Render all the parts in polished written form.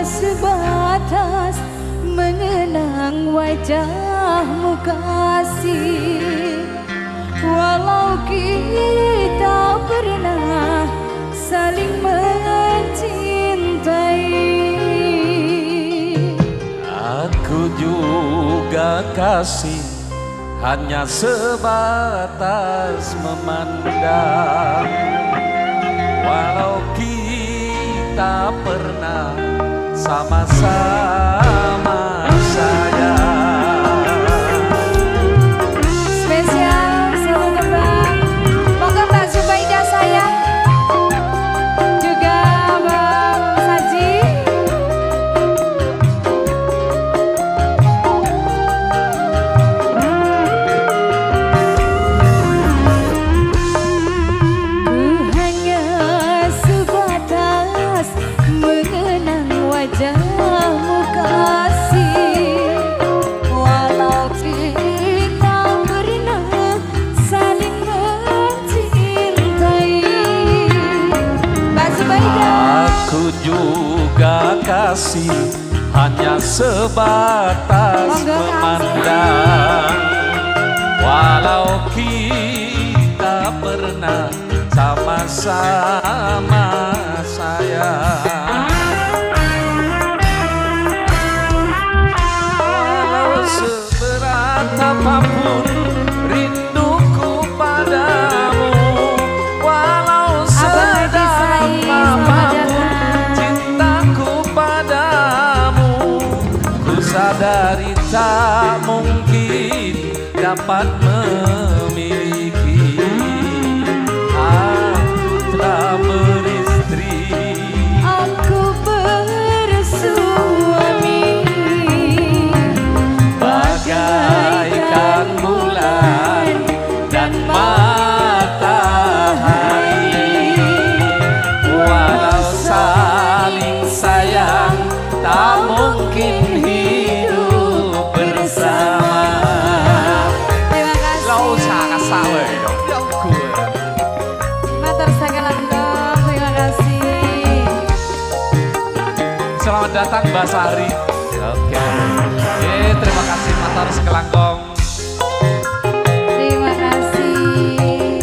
Sebatas mengenang wajahmu kasih, walau kita pernah saling mencintai. Aku juga kasih, hanya sebatas memandang, walau kita pernah sama-sama sayang. Spesial selamat terbang, moga Mbak Zubaidah sayang, juga Bang Saji. Ku hanya sebatas mengenang wajahmu kasih, walau kita pernah saling mencintai. Mbak Zubaidah. Aku juga kasih, hanya sebatas memandang, walau kita pernah sama-sama sayang. Apapun rinduku padamu, walau sedalam apapun cintaku padamu, ku sadari tak mungkin dapat memiliki. Aku telah beristri, Aku bersuami, bagaikan bulan dan matahari, walau saling sayang tak mungkin hidup bersama. terima kasih. Matur sakelangkung, terima kasih. Selamat datang Mbak Sari. Oke. Terima kasih Matur Sekelangkong. Terima kasih.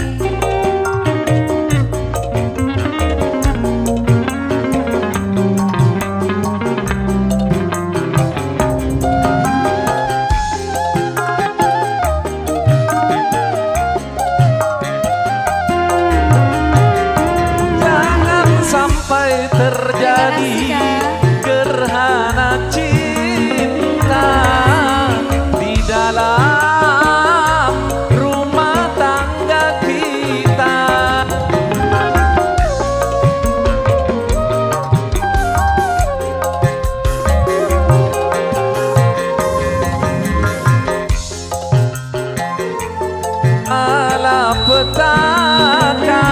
Jangan sampai terjadi gerhana cinta di dalam rumah tangga kita. Malapetaka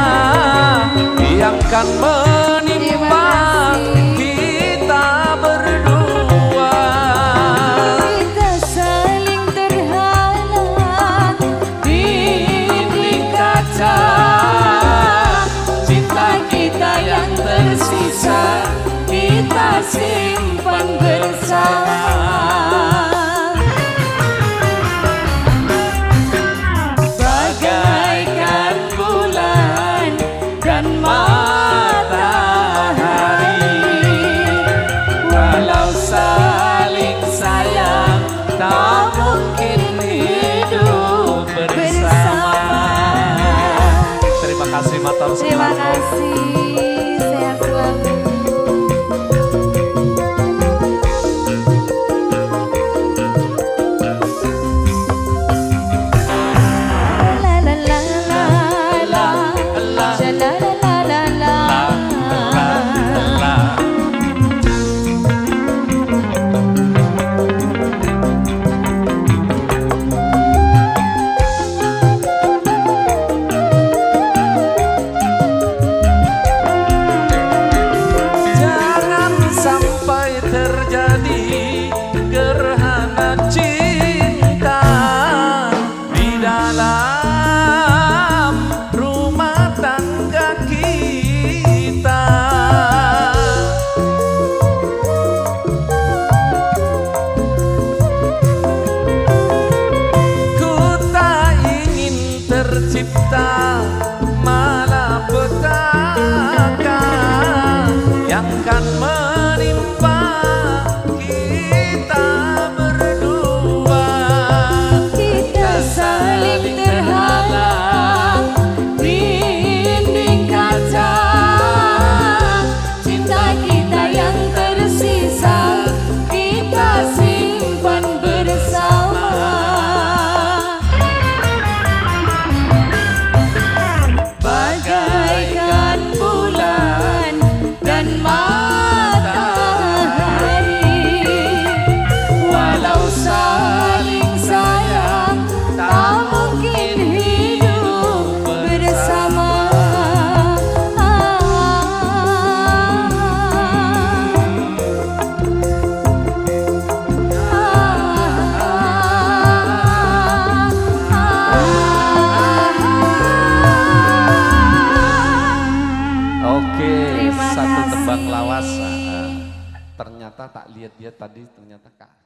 yang kan menimpa kita berdua. Kita saling terhalang Dinding kaca, cinta kita yang tersisa kita simpan bersama. Bagaikan bulan dan matahari, walau saling sayang tak mungkin hidup bersama. Terima kasih Matur Terima Sekelangkong. kasih, sehat selalu. La la la la la, la la la la la. Bang Lawas. Ternyata tak lihat dia tadi ternyata Kak